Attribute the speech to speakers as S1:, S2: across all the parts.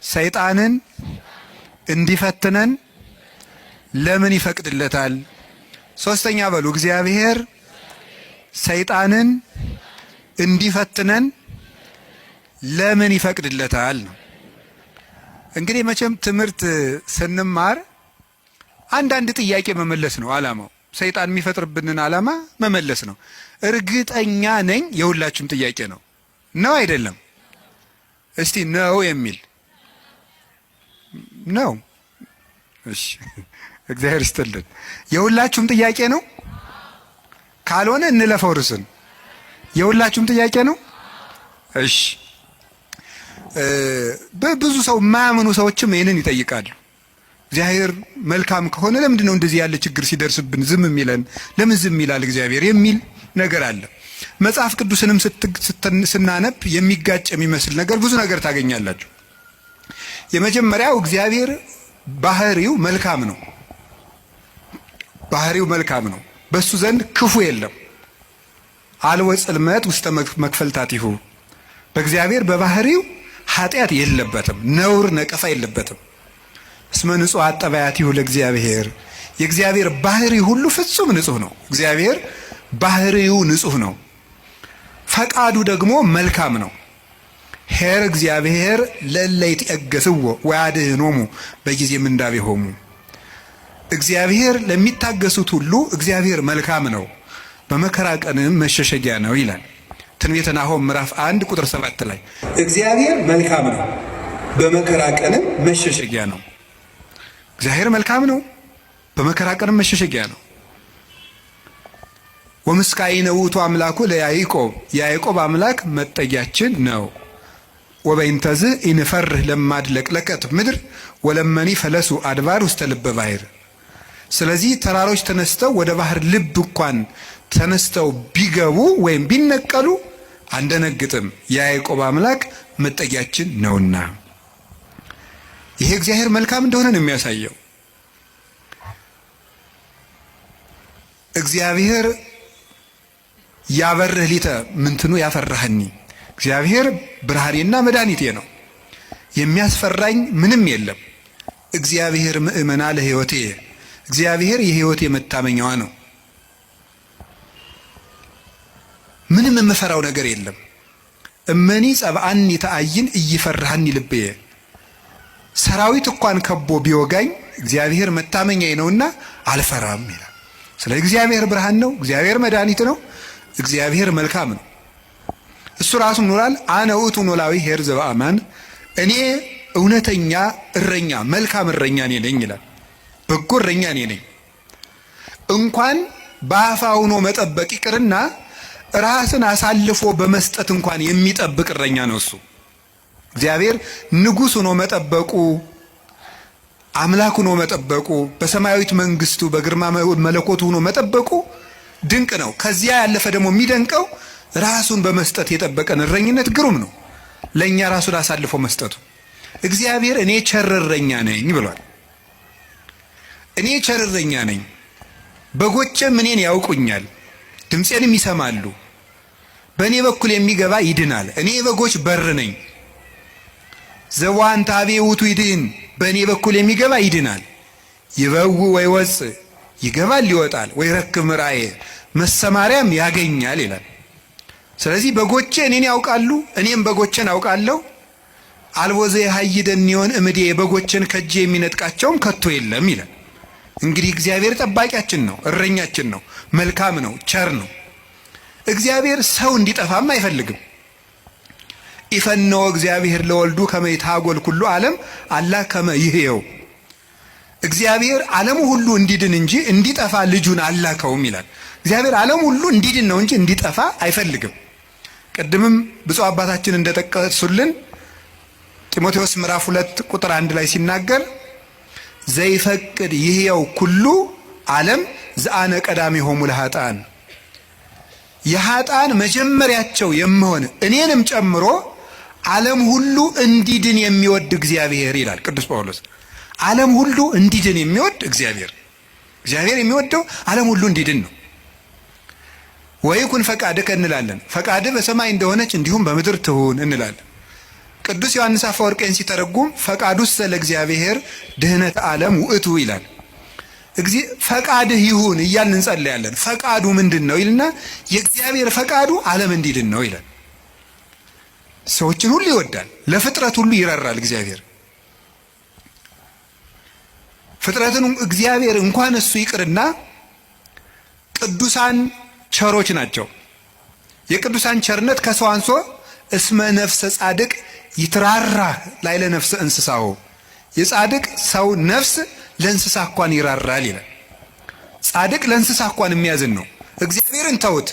S1: ሰይጣንን እንዲፈትነን ለምን ይፈቅድለታል? ሶስተኛ በሉ እግዚአብሔር ሰይጣንን እንዲፈትነን ለምን ይፈቅድለታል ነው። እንግዲህ መቼም ትምህርት ስንማር አንዳንድ ጥያቄ መመለስ ነው ዓላማው። ሰይጣን የሚፈጥርብንን ዓላማ መመለስ ነው። እርግጠኛ ነኝ የሁላችሁም ጥያቄ ነው። ነው አይደለም? እስቲ ነው የሚል ነው። እሺ እግዚአብሔር ይስጥልን። የሁላችሁም ጥያቄ ነው። ካልሆነ እንለፈው ርስን። የሁላችሁም ጥያቄ ነው። እሺ በብዙ ሰው የማያምኑ ሰዎችም ይህንን ይጠይቃሉ። እግዚአብሔር መልካም ከሆነ ለምንድን ነው እንደዚህ ያለ ችግር ሲደርስብን ዝም የሚለን? ለምን ዝም ይላል እግዚአብሔር የሚል ነገር አለ። መጽሐፍ ቅዱስንም ስናነብ የሚጋጭ የሚመስል ነገር ብዙ ነገር ታገኛላችሁ። የመጀመሪያው እግዚአብሔር ባህሪው መልካም ነው። ባህሪው መልካም ነው። በሱ ዘንድ ክፉ የለም። አልወ ጽልመት ውስተ መክፈልታቲሁ። በእግዚአብሔር በባህሪው ኃጢአት የለበትም፣ ነውር ነቀፋ የለበትም። እስመ ንጹሕ አጠባያቲሁ ለእግዚአብሔር። የእግዚአብሔር ባህሪ ሁሉ ፍጹም ንጹሕ ነው። እግዚአብሔር ባህሪው ንጹሕ ነው። ፈቃዱ ደግሞ መልካም ነው። ኄር እግዚአብሔር ለእለ ይትዔገሥዎ ወያድኅኖሙ በጊዜ ምንዳቤሆሙ። እግዚአብሔር ለሚታገሱት ሁሉ እግዚአብሔር መልካም ነው፣ በመከራ ቀንም መሸሸጊያ ነው ይላል ትንቢተ ናሆም ምዕራፍ 1 ቁጥር 7 ላይ እግዚአብሔር መልካም ነው፣ በመከራ ቀንም መሸሸጊያ ነው። እግዚአብሔር መልካም ነው፣ በመከራ ቀንም መሸሸጊያ ነው። ወምስካኢነ ውእቱ አምላኩ ለያዕቆብ። የያዕቆብ አምላክ መጠጊያችን ነው። ወበይንተዝ ኢንፈርህ ለማድለቅለቀት ምድር ወለመኒ ፈለሱ አድባር ውስተ ልበ ባሕር። ስለዚህ ተራሮች ተነስተው ወደ ባህር ልብ እንኳን ተነስተው ቢገቡ ወይም ቢነቀሉ አንደነግጥም፣ የያዕቆብ አምላክ መጠጊያችን ነውና። ይሄ እግዚአብሔር መልካም እንደሆነ ነው የሚያሳየው። እግዚአብሔር ያበርህ ሊተ ምንትኑ ያፈራህኒ። እግዚአብሔር ብርሃኔና መድኃኒቴ ነው፣ የሚያስፈራኝ ምንም የለም። እግዚአብሔር ምእመና ለሕይወቴ። እግዚአብሔር የሕይወቴ መታመኛዋ ነው። ምንም የምፈራው ነገር የለም። እመኒ ጸብአኒ ተአይን እይፈራህኒ ልብየ። ሰራዊት እንኳን ከቦ ቢወጋኝ እግዚአብሔር መታመኛዬ ነውና አልፈራም ይላል። ስለ እግዚአብሔር ብርሃን ነው፣ እግዚአብሔር መድኃኒት ነው፣ እግዚአብሔር መልካም ነው። እሱ ራሱ ኖራል። አነ ውእቱ ኖላዊ ኄር ዘበአማን። እኔ እውነተኛ እረኛ መልካም እረኛ እኔ ነኝ ይላል። በጎ እረኛ እኔ ነኝ። እንኳን በአፋ ሆኖ መጠበቅ ይቅርና ራስን አሳልፎ በመስጠት እንኳን የሚጠብቅ እረኛ ነው እሱ። እግዚአብሔር ንጉሥ ሆኖ መጠበቁ፣ አምላክ ሆኖ መጠበቁ፣ በሰማያዊት መንግስቱ በግርማ መለኮቱ ሆኖ መጠበቁ ድንቅ ነው። ከዚያ ያለፈ ደግሞ የሚደንቀው ራሱን በመስጠት የጠበቀን እረኝነት ግሩም ነው። ለእኛ ራሱን አሳልፎ መስጠቱ። እግዚአብሔር እኔ ቸር እረኛ ነኝ ብሏል። እኔ ቸር እረኛ ነኝ፣ በጎቼም እኔን ያውቁኛል፣ ድምፄንም ይሰማሉ። በእኔ በኩል የሚገባ ይድናል። እኔ የበጎች በር ነኝ። ዘዋንተ ኀቤ ውእቱ ይድኅን። በእኔ በኩል የሚገባ ይድናል። ይበውእ ወይወፅእ፣ ይገባል ይወጣል። ወይረክብ ምርአየ፣ መሰማሪያም ያገኛል ይላል። ስለዚህ በጎቼ እኔን ያውቃሉ፣ እኔም በጎቼን አውቃለሁ። አልቦ ዘየሐይደኒዮን እምድየ፣ በጎቼን ከእጄ የሚነጥቃቸውም ከቶ የለም ይላል። እንግዲህ እግዚአብሔር ጠባቂያችን ነው፣ እረኛችን ነው፣ መልካም ነው፣ ቸር ነው። እግዚአብሔር ሰው እንዲጠፋም አይፈልግም። ኢፈነወ እግዚአብሔር ለወልዱ ከመ ይትሐጐል ኩሉ ዓለም አላ ከመ ይሕየው። እግዚአብሔር ዓለሙ ሁሉ እንዲድን እንጂ እንዲጠፋ ልጁን አላከውም ይላል። እግዚአብሔር ዓለሙ ሁሉ እንዲድን ነው እንጂ እንዲጠፋ አይፈልግም። ቅድምም ብፁዕ አባታችን እንደጠቀሱልን ጢሞቴዎስ ምዕራፍ 2 ቁጥር 1 ላይ ሲናገር ዘይፈቅድ ይሕየው ኩሉ ዓለም ዘአነ ቀዳሚሆሙ ለኃጥአን። የኃጥአን መጀመሪያቸው የምሆን እኔንም ጨምሮ ዓለም ሁሉ እንዲድን የሚወድ እግዚአብሔር ይላል ቅዱስ ጳውሎስ። ዓለም ሁሉ እንዲድን የሚወድ እግዚአብሔር የሚወደው ዓለም ሁሉ እንዲድን ነው። ወይኩን ፈቃድከ እንላለን። ፈቃድህ በሰማይ እንደሆነች እንዲሁም በምድር ትሁን እንላለን። ቅዱስ ዮሐንስ አፈወርቅን ሲተረጉም ፈቃዱስ ለእግዚአብሔር ድህነት ዓለም ውእቱ ይላል። ፈቃድህ ይሁን እያልን እንጸልያለን። ፈቃዱ ምንድን ነው ይልና የእግዚአብሔር ፈቃዱ ዓለም እንዲድን ነው ይላል። ሰዎችን ሁሉ ይወዳል፣ ለፍጥረት ሁሉ ይራራል። እግዚአብሔር ፍጥረትን እግዚአብሔር እንኳን እሱ ይቅርና ቅዱሳን ቸሮች ናቸው። የቅዱሳን ቸርነት ከሰው አንሶ እስመ ነፍሰ ጻድቅ ይትራራ ላዕለ ነፍሰ እንስሳው፣ የጻድቅ ሰው ነፍስ ለእንስሳ እንኳን ይራራል ይላል። ጻድቅ ለእንስሳ እንኳን የሚያዝን ነው። እግዚአብሔርን ተውት።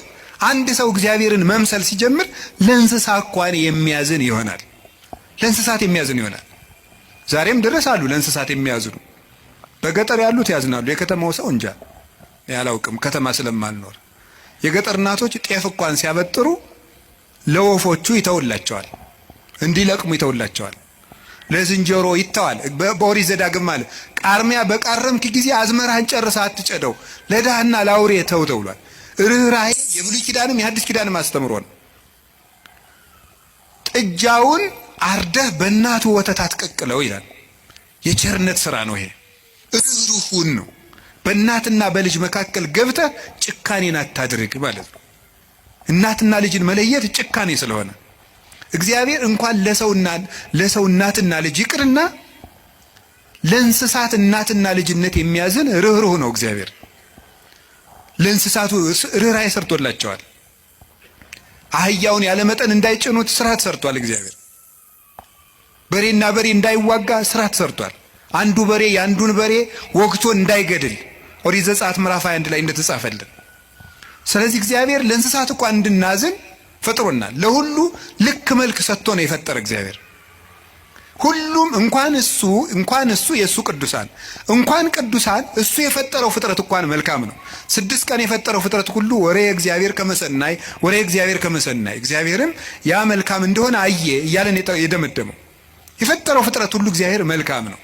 S1: አንድ ሰው እግዚአብሔርን መምሰል ሲጀምር ለእንስሳ እንኳን የሚያዝን ይሆናል። ለእንስሳት የሚያዝን ይሆናል። ዛሬም ድረስ አሉ ለእንስሳት የሚያዝኑ። በገጠር ያሉት ያዝናሉ። የከተማው ሰው እንጃ ያላውቅም፣ ከተማ ስለማልኖር። የገጠር እናቶች ጤፍ እንኳን ሲያበጥሩ ለወፎቹ ይተውላቸዋል፣ እንዲለቅሙ ይተውላቸዋል። ለዝንጀሮ ይተዋል። በኦሪት ዘዳግም አለ ቃርሚያ በቃረምክ ጊዜ አዝመራህን ጨርሰህ አትጨደው፣ ለድሃና ለአውሬ ተው ተብሏል። ርኅራኄ የብሉይ ኪዳንም የሐዲስ ኪዳንም አስተምሮ ነው። ጥጃውን አርደህ በእናቱ ወተት አትቀቅለው ይላል። የቸርነት ሥራ ነው ይሄ። ርኅሩህን ነው። በእናትና በልጅ መካከል ገብተህ ጭካኔን አታድርግ ማለት ነው። እናትና ልጅን መለየት ጭካኔ ስለሆነ እግዚአብሔር እንኳን ለሰው እናትና ልጅ ይቅርና ለእንስሳት እናትና ልጅነት የሚያዝን ርኅሩህ ነው እግዚአብሔር። ለእንስሳቱ ርኅራኄ ሰርቶላቸዋል። አህያውን ያለመጠን እንዳይጭኑት ስርዓት ሰርቷል እግዚአብሔር። በሬና በሬ እንዳይዋጋ ስርዓት ሰርቷል። አንዱ በሬ የአንዱን በሬ ወግቶ እንዳይገድል ኦሪት ዘጸአት ምዕራፍ 21 ላይ እንደተጻፈልን። ስለዚህ እግዚአብሔር ለእንስሳት እንኳን እንድናዝን ፈጥሮናል። ለሁሉ ልክ መልክ ሰጥቶ ነው የፈጠረ እግዚአብሔር። ሁሉም እንኳን እሱ የእሱ ቅዱሳን እንኳን ቅዱሳን እሱ የፈጠረው ፍጥረት እንኳን መልካም ነው። 6 ቀን የፈጠረው ፍጥረት ሁሉ ወሬ እግዚአብሔር ከመሰናይ እግዚአብሔርም ያ መልካም እንደሆነ አየ እያለን የደመደመው የፈጠረው ፍጥረት ሁሉ እግዚአብሔር መልካም ነው።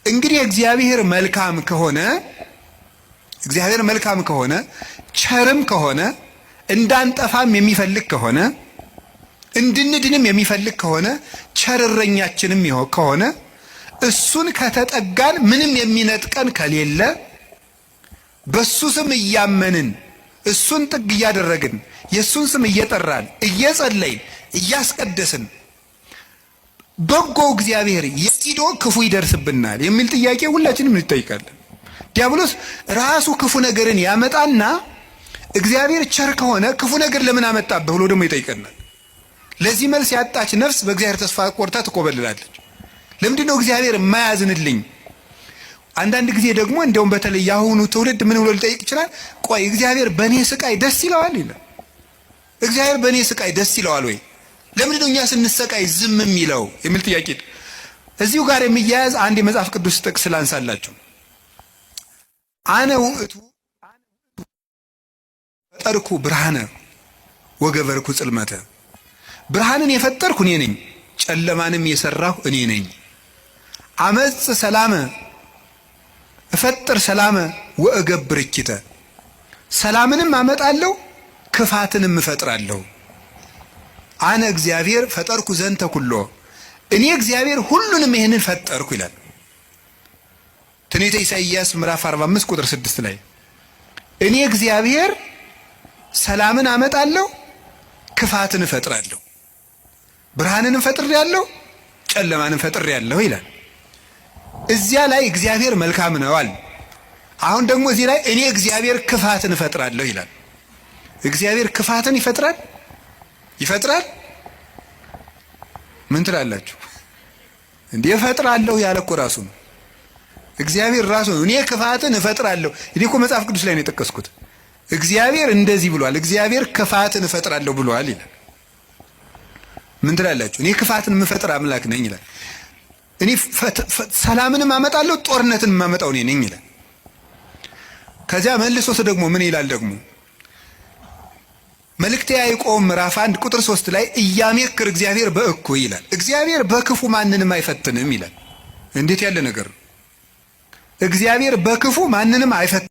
S1: እንግዲህ እግዚአብሔር መልካም ከሆነ ቸርም ከሆነ እንዳንጠፋም የሚፈልግ ከሆነ እንድንድንም የሚፈልግ ከሆነ ቸር እረኛችንም ከሆነ እሱን ከተጠጋን ምንም የሚነጥቀን ከሌለ በሱ ስም እያመንን እሱን ጥግ እያደረግን የሱን ስም እየጠራን እየጸለይን እያስቀደስን በጎ እግዚአብሔር የቲዶ ክፉ ይደርስብናል የሚል ጥያቄ ሁላችንም እንጠይቃለን። ዲያብሎስ ራሱ ክፉ ነገርን ያመጣና እግዚአብሔር ቸር ከሆነ ክፉ ነገር ለምን አመጣብህ ብሎ ደግሞ ይጠይቀናል። ለዚህ መልስ ያጣች ነፍስ በእግዚአብሔር ተስፋ ቆርጣ ትቆበልላለች። ለምንድን ነው እግዚአብሔር የማያዝንልኝ? አንዳንድ ጊዜ ደግሞ እንደውም በተለይ ያሁኑ ትውልድ ምን ብሎ ሊጠይቅ ይችላል? ቆይ እግዚአብሔር በእኔ ስቃይ ደስ ይለዋል ይላል። እግዚአብሔር በእኔ ስቃይ ደስ ይለዋል ወይ? ለምንድን ነው እኛ ስንሰቃይ ዝም የሚለው የሚል ጥያቄ። እዚሁ ጋር የሚያያዝ አንድ የመጽሐፍ ቅዱስ ጥቅስ ላንሳላችሁ። አነ ውእቱ ፈጠርኩ ብርሃነ ወገበርኩ ጽልመተ። ብርሃንን የፈጠርኩ እኔ ነኝ፣ ጨለማንም የሰራሁ እኔ ነኝ። አመጽ ሰላመ እፈጥር ሰላመ ወእገብር እኪተ። ሰላምንም አመጣለሁ ክፋትንም እፈጥራለሁ። አነ እግዚአብሔር ፈጠርኩ ዘንተ ኩሎ። እኔ እግዚአብሔር ሁሉንም ይሄንን ፈጠርኩ ይላል ትንቢተ ኢሳይያስ ምዕራፍ 45 ቁጥር 6 ላይ እኔ እግዚአብሔር ሰላምን አመጣለሁ ክፋትን እፈጥራለሁ፣ ብርሃንንም ፈጥሬያለሁ ጨለማንም ፈጥሬያለሁ ይላል። እዚያ ላይ እግዚአብሔር መልካም ነው አለ። አሁን ደግሞ እዚህ ላይ እኔ እግዚአብሔር ክፋትን እፈጥራለሁ ይላል። እግዚአብሔር ክፋትን ይፈጥራል? ምን ትላላችሁ? እንዴ እፈጥራለሁ ያለ እኮ ራሱ ነው። እግዚአብሔር ራሱ ነው እኔ ክፋትን እፈጥራለሁ። እኔ እኮ መጽሐፍ ቅዱስ ላይ ነው የጠቀስኩት። እግዚአብሔር እንደዚህ ብሏል፣ እግዚአብሔር ክፋትን እፈጥራለሁ ብሏል ይላል። ምን ትላላችሁ? እኔ ክፋትን የምፈጥር አምላክ ነኝ ይላል። እኔ ሰላምንም አመጣለሁ ጦርነትን የማመጣው እኔ ነኝ ይላል። ከዚያ መልሶስ ደግሞ ምን ይላል? ደግሞ መልእክተ ያዕቆብ ምዕራፍ 1 ቁጥር 3 ላይ እያሜክር እግዚአብሔር በእኩይ ይላል። እግዚአብሔር በክፉ ማንንም አይፈትንም ይላል። እንዴት ያለ ነገር! እግዚአብሔር በክፉ ማንንም አይፈትንም።